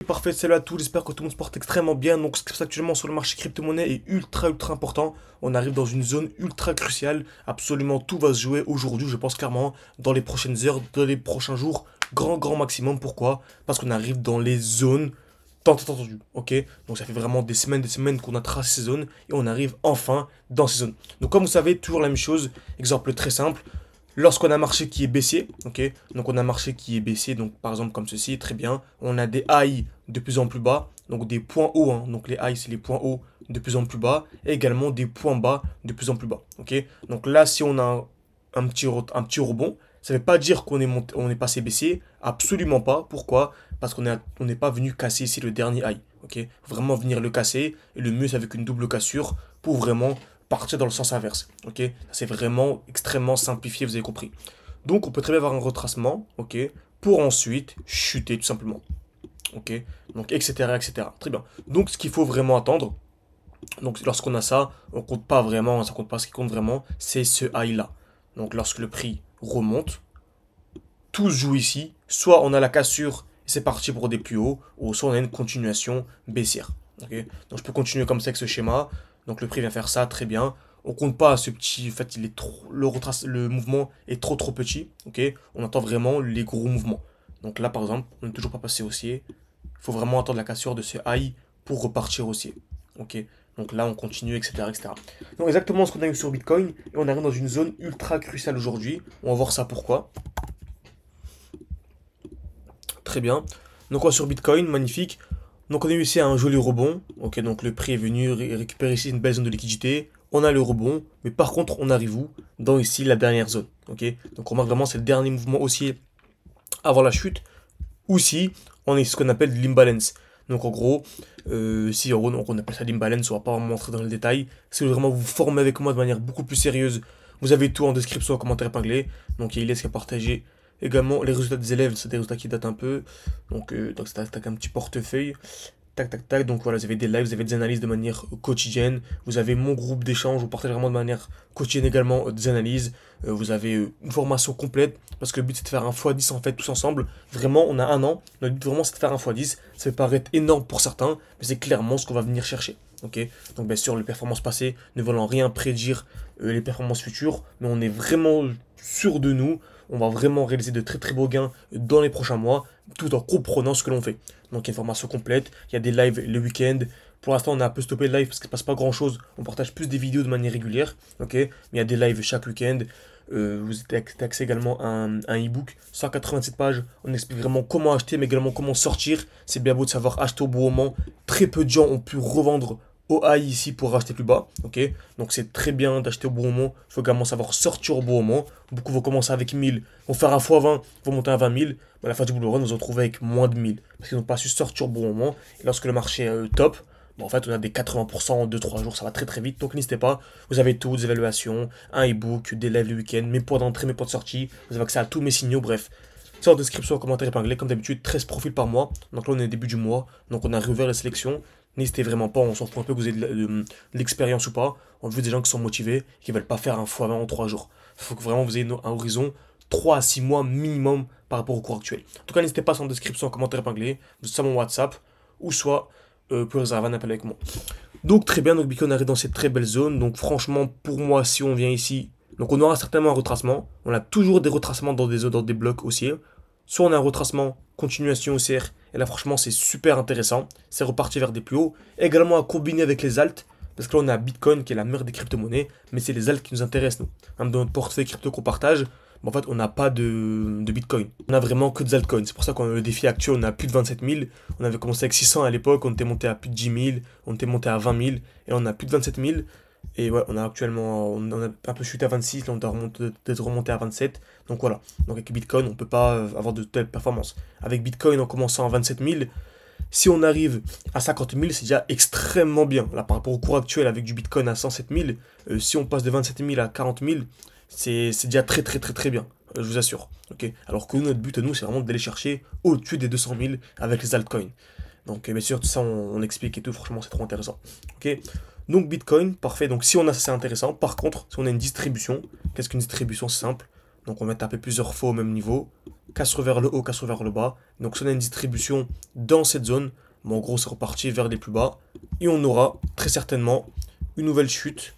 Parfait, salut à tous, j'espère que tout le monde se porte extrêmement bien. Donc ce qui se passe actuellement sur le marché crypto-monnaie est ultra important. On arrive dans une zone ultra cruciale. Absolument tout va se jouer aujourd'hui, je pense clairement, dans les prochaines heures, dans les prochains jours. Grand maximum. Pourquoi? Parce qu'on arrive dans les zones tant attendues. Ok? Donc ça fait vraiment des semaines qu'on a tracé ces zones et on arrive enfin dans ces zones. Donc comme vous savez, toujours la même chose. Exemple très simple. Lorsqu'on a un marché qui est baissier, ok, donc on a un marché qui est baissier, donc par exemple comme ceci, très bien, on a des highs de plus en plus bas, donc des points hauts, hein, donc les highs c'est les points hauts de plus en plus bas, et également des points bas de plus en plus bas, ok. Donc là, si on a un petit rebond, ça ne veut pas dire qu'on est, on est passé baissier, absolument pas. Pourquoi? Parce on n'est pas venu casser ici le dernier high, ok. Vraiment venir le casser, et le mieux c'est avec une double cassure pour vraiment partir dans le sens inverse. Ok, c'est vraiment extrêmement simplifié, vous avez compris. Donc on peut très bien avoir un retracement, ok, pour ensuite chuter tout simplement. Ok, donc etc. Très bien. Donc ce qu'il faut vraiment attendre, donc lorsqu'on a ça, on compte pas vraiment, ça compte pas, ce qui compte vraiment, c'est ce high là. Donc lorsque le prix remonte, tout se joue ici. Soit on a la cassure et c'est parti pour des plus hauts, ou soit on a une continuation baissière. Ok, donc je peux continuer comme ça avec ce schéma. Donc le prix vient faire ça, très bien. On compte pas ce petit, en fait, il est trop, le mouvement est trop petit. Ok, on attend vraiment les gros mouvements. Donc là, par exemple, on n'est toujours pas passé haussier. Il faut vraiment attendre la cassure de ce high pour repartir haussier. Ok, donc là, on continue, etc. Donc exactement ce qu'on a eu sur Bitcoin. Et on arrive dans une zone ultra cruciale aujourd'hui. On va voir ça pourquoi. Très bien. Donc on va sur Bitcoin, magnifique. Donc on a eu ici un joli rebond. Ok, donc le prix est venu récupérer ici une belle zone de liquidité. On a le rebond, mais par contre on arrive où? Dans ici la dernière zone. Ok, donc on remarque vraiment c'est le dernier mouvement haussier avant la chute. Ou si on est ce qu'on appelle de l'imbalance. Donc en gros, si en gros on appelle ça l'imbalance, on va pas vraiment entrer dans le détail. Si vous voulez vraiment vous former avec moi de manière beaucoup plus sérieuse, vous avez tout en description, en commentaire épinglé. Donc il y a Ilyes qui a partagé également les résultats des élèves, c'est des résultats qui datent un peu. Donc c'est un petit portefeuille. Tac. Donc voilà, vous avez des lives, vous avez des analyses de manière quotidienne. Vous avez mon groupe d'échange, vous partagez vraiment de manière quotidienne également des analyses. Vous avez une formation complète, parce que le but c'est de faire un x10 en fait tous ensemble. Vraiment, on a un an. Notre but vraiment c'est de faire un x10. Ça peut paraître énorme pour certains, mais c'est clairement ce qu'on va venir chercher. Ok, donc bien sûr les performances passées ne veulent rien prédire les performances futures, mais on est vraiment sûr de nous. On va vraiment réaliser de très beaux gains dans les prochains mois, tout en comprenant ce que l'on fait. Donc il y a une formation complète, il y a des lives le week-end. Pour l'instant, on a un peu stoppé le live parce qu'il ne passe pas grand-chose. On partage plus des vidéos de manière régulière, ok. Mais il y a des lives chaque week-end. Vous avez accès également à un e-book, 187 pages. On explique vraiment comment acheter, mais également comment sortir. C'est bien beau de savoir acheter au bon moment. Très peu de gens ont pu revendre au high ici pour racheter plus bas, ok. Donc c'est très bien d'acheter au bon moment. Il faut également savoir sortir au bon moment. Beaucoup vont commencer avec 1000, vont faire un x20, vont monter à 20 000. Mais à la fin du boulot run, nous on retrouve avec moins de 1000 parce qu'ils n'ont pas su sortir au bon moment. Et lorsque le marché est top, bon, en fait, on a des 80% en 2-3 jours, ça va très vite. Donc n'hésitez pas, vous avez tout, des évaluations, un e-book, des lives le week-end, mes points d'entrée, mes points de sortie. Vous avez accès à tous mes signaux, bref. C'est en description, en commentaire épinglé, comme d'habitude, 13 profils par mois. Donc là, on est au début du mois, donc on a réouvert les sélections. N'hésitez vraiment pas, on s'en fout un peu que vous ayez de l'expérience ou pas. On veut des gens qui sont motivés, qui ne veulent pas faire un x20 en 3 jours. Il faut que vraiment vous ayez un horizon 3 à 6 mois minimum par rapport au cours actuel. En tout cas, n'hésitez pas, en description, en commentaire épinglé, soit mon WhatsApp, ou soit pour réserver un appel avec moi. Donc très bien, donc Bitcoin arrive dans cette très belle zone. Donc franchement, pour moi, si on vient ici, donc on aura certainement un retracement. On a toujours des retracements dans des blocs haussiers. Soit on a un retracement, continuation haussière, et là franchement c'est super intéressant, c'est reparti vers des plus hauts. Également à combiner avec les alts, parce que là on a Bitcoin qui est la meilleure des crypto-monnaies, mais c'est les alts qui nous intéressent nous. Même dans notre portefeuille crypto qu'on partage, en fait on n'a pas de Bitcoin, on a vraiment que des altcoins. C'est pour ça qu'on a le défi actuel, on a plus de 27 000, on avait commencé avec 600 à l'époque, on était monté à plus de 10 000, on était monté à 20 000, et on a plus de 27 000. Et ouais, on a actuellement, on a un peu chuté à 26, là on doit remonter à 27. Donc voilà, donc avec Bitcoin, on peut pas avoir de telles performances. Avec Bitcoin, en commençant à 27 000, si on arrive à 50 000, c'est déjà extrêmement bien. Là, par rapport au cours actuel, avec du Bitcoin à 107 000, si on passe de 27 000 à 40 000, c'est déjà très bien, je vous assure. Ok. Alors que notre but, nous, c'est vraiment d'aller chercher au-dessus des 200 000 avec les altcoins. Donc bien sûr, tout ça, on explique et tout, franchement, c'est trop intéressant. Ok. Donc Bitcoin, parfait. Donc si on a ça, c'est intéressant. Par contre, si on a une distribution, qu'est-ce qu'une distribution? C'est simple. Donc on va taper plusieurs fois au même niveau. Casse vers le haut, casse vers le bas. Donc si on a une distribution dans cette zone, bon, en gros c'est reparti vers les plus bas. Et on aura très certainement une nouvelle chute.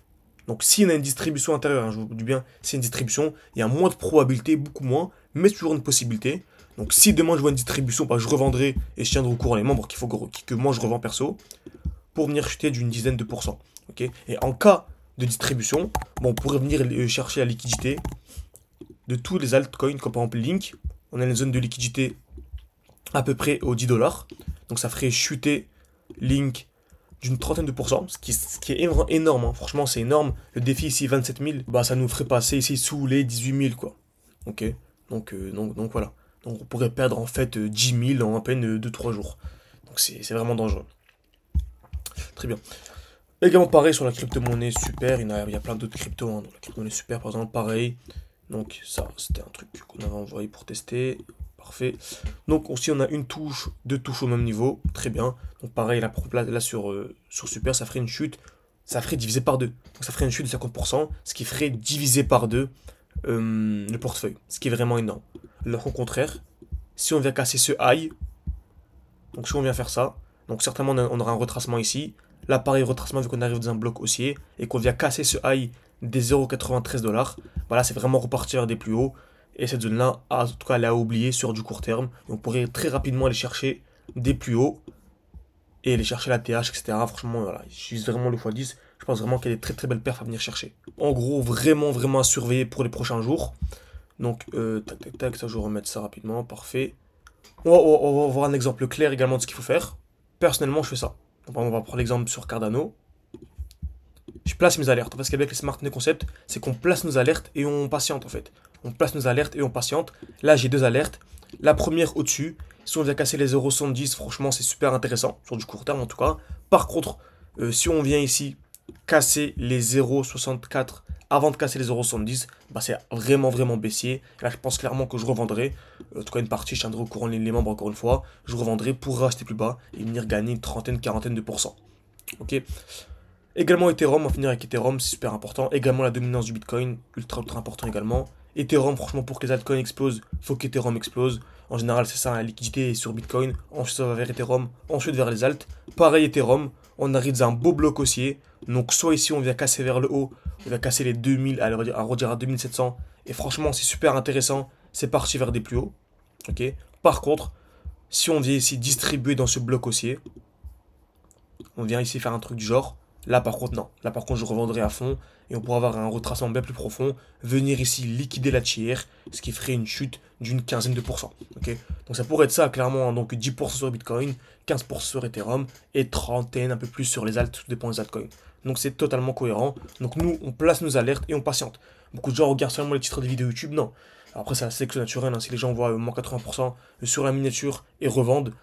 Donc si on a une distribution intérieure, hein, je vous dis bien, c'est une distribution, il y a moins de probabilité, beaucoup moins, mais c'est toujours une possibilité. Donc si demain je vois une distribution, bah, je revendrai et je tiendrai au courant les membres qu'il faut que moi je revends perso pour venir chuter d'une dizaine de pourcents. Okay, et en cas de distribution, bon, on pourrait venir chercher la liquidité de tous les altcoins, comme par exemple Link. On a une zone de liquidité à peu près aux 10 dollars. Donc ça ferait chuter Link d'une trentaine de pourcents, ce qui est énorme, hein. Franchement c'est énorme. Le défi ici 27 000, bah ça nous ferait passer ici sous les 18 000 quoi. Ok, donc voilà. Donc on pourrait perdre en fait 10 000 en à peine 2-3 jours. Donc c'est vraiment dangereux. Très bien. Également pareil sur la crypto-monnaie super, il y a plein d'autres cryptos, hein. Donc, la crypto-monnaie super par exemple, pareil. Donc ça c'était un truc qu'on avait envoyé pour tester. Parfait. Donc aussi on a une touche, deux touches au même niveau, très bien. Donc pareil là sur super ça ferait une chute, ça ferait divisé par 2. Donc ça ferait une chute de 50%, ce qui ferait diviser par 2 le portefeuille, ce qui est vraiment énorme. Alors qu'au contraire, si on vient casser ce high, donc si on vient faire ça, donc certainement on aura un retracement ici. Là pareil retracement vu qu'on arrive dans un bloc haussier et qu'on vient casser ce high des 0,93 $. Voilà, c'est vraiment repartir des plus hauts. Et cette zone-là, en tout cas, elle a oublié sur du court terme. Et on pourrait très rapidement aller chercher des plus hauts et aller chercher la TH, etc. Franchement, voilà, j'utilise vraiment le x10. Je pense vraiment qu'il y a des très très belles perfs à venir chercher. En gros, vraiment à surveiller pour les prochains jours. Donc, tac, tac, tac, ça je vais remettre ça rapidement, parfait. On va voir un exemple clair également de ce qu'il faut faire. Personnellement, je fais ça. Donc, on va prendre l'exemple sur Cardano. Je place mes alertes. En fait, ce qu'avec les smart money concept, c'est qu'on place nos alertes et on patiente en fait. On place nos alertes et on patiente. Là, j'ai deux alertes. La première au-dessus. Si on vient casser les 0,70, franchement, c'est super intéressant. Sur du court terme en tout cas. Par contre, si on vient ici casser les 0,64 avant de casser les 0,70, bah, c'est vraiment baissier. Là, je pense clairement que je revendrai. En tout cas, une partie, je tiendrai au courant les membres encore une fois. Je revendrai pour racheter plus bas et venir gagner une trentaine, quarantaine de pourcents. Ok. Également Ethereum, on va finir avec Ethereum, c'est super important. Également la dominance du Bitcoin, ultra important également. Ethereum, franchement, pour que les altcoins explosent, faut qu'Ethereum explose. En général, c'est ça, la liquidité est sur Bitcoin. Ensuite, ça va vers Ethereum, ensuite vers les alts. Pareil, Ethereum, on arrive à un beau bloc haussier. Donc, soit ici, on vient casser vers le haut, on vient casser les 2000, à redire à 2700. Et franchement, c'est super intéressant. C'est parti vers des plus hauts. Ok. Par contre, si on vient ici distribuer dans ce bloc haussier, on vient ici faire un truc du genre. Là, par contre, non. Là, par contre, je revendrai à fond et on pourra avoir un retracement bien plus profond. Venir ici liquider la tiers, ce qui ferait une chute d'une quinzaine de pourcents. Okay, donc, ça pourrait être ça, clairement. Hein, donc, 10% sur Bitcoin, 15% sur Ethereum et trentaine, un peu plus sur les alts, tout dépend des altcoins. Donc, c'est totalement cohérent. Donc, nous, on place nos alertes et on patiente. Beaucoup de gens regardent seulement les titres des vidéos YouTube. Non. Après, c'est la sélection naturelle. Hein, si les gens voient moins 80% sur la miniature et revendent,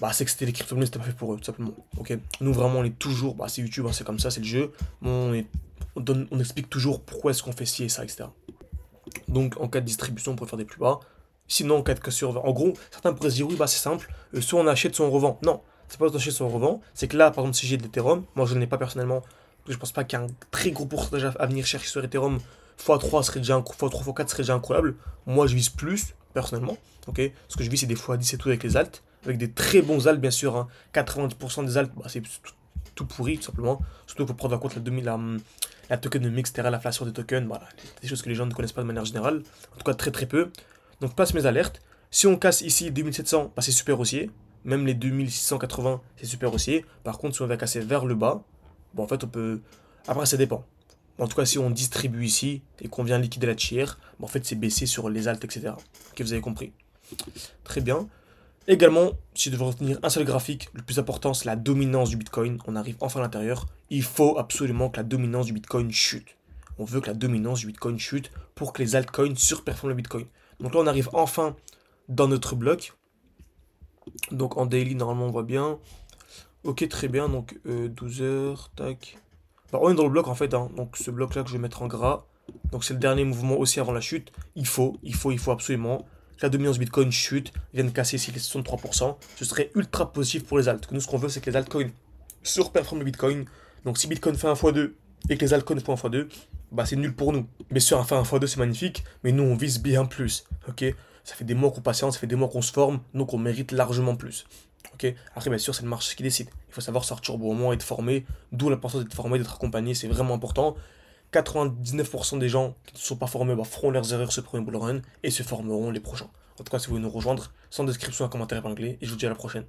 bah c'est que c'était les crypto-monnaies, c'était pas fait pour eux, tout simplement. Ok. Nous vraiment on est toujours, bah c'est YouTube, hein, c'est comme ça, c'est le jeu. On explique toujours pourquoi est-ce qu'on fait ci et ça, etc. Donc en cas de distribution, on peut faire des plus bas. Sinon en cas de cassure, en gros, certains pourraient se dire oui bah c'est simple, soit on achète, soit on revend. Non, c'est pas on achète, soit on revend. C'est que là, par exemple, si j'ai de l'Ethereum, moi je n'en ai pas personnellement, je pense pas qu'il y a un très gros pourcentage à venir chercher sur Ethereum. x3 serait déjà x3, x4 serait déjà incroyable. Moi je vise plus, personnellement. Ok. Ce que je vis c'est des x10 et tout avec les alts. Avec des très bons alts, bien sûr. Hein. 90% des alts, bah, c'est tout pourri, tout simplement. Surtout pour prendre en compte la tokenomics, etc., l'inflation des tokens. Voilà, des choses que les gens ne connaissent pas de manière générale. En tout cas, très peu. Donc, passe mes alertes. Si on casse ici 2700, bah, c'est super haussier. Même les 2680, c'est super haussier. Par contre, si on va casser vers le bas, bon, en fait, on peut. Après, ça dépend. En tout cas, si on distribue ici et qu'on vient liquider la tiers, bon, en fait, c'est baissé sur les alts, etc. Ok, vous avez compris. Très bien. Également, si je devais retenir un seul graphique, le plus important, c'est la dominance du Bitcoin. On arrive enfin à l'intérieur. Il faut absolument que la dominance du Bitcoin chute. On veut que la dominance du Bitcoin chute pour que les altcoins surperforment le Bitcoin. Donc là, on arrive enfin dans notre bloc. Donc en daily, normalement, on voit bien. Ok, très bien. Donc 12 heures, tac. Bah, on est dans le bloc en fait. Hein. Donc ce bloc-là que je vais mettre en gras. Donc c'est le dernier mouvement aussi avant la chute. Il faut absolument la dominance Bitcoin chute, vienne casser ici les 63%, ce serait ultra positif pour les alts. Nous, ce qu'on veut, c'est que les altcoins surperforment le Bitcoin. Donc, si Bitcoin fait 1 x 2 et que les altcoins font 1 x 2, bah c'est nul pour nous. Bien sûr, enfin, un x2 c'est magnifique, mais nous on vise bien plus, ok? Ça fait des mois qu'on patiente, ça fait des mois qu'on se forme, donc on mérite largement plus. Ok. Après, bien sûr, c'est le marché qui décide. Il faut savoir sortir au bon moment, être formé, d'où l'importance d'être formé, d'être accompagné, c'est vraiment important. 99% des gens qui ne sont pas formés bah, feront leurs erreurs ce premier bull run et se formeront les prochains. En tout cas, si vous voulez nous rejoindre, sans description, un commentaire épinglé, et je vous dis à la prochaine.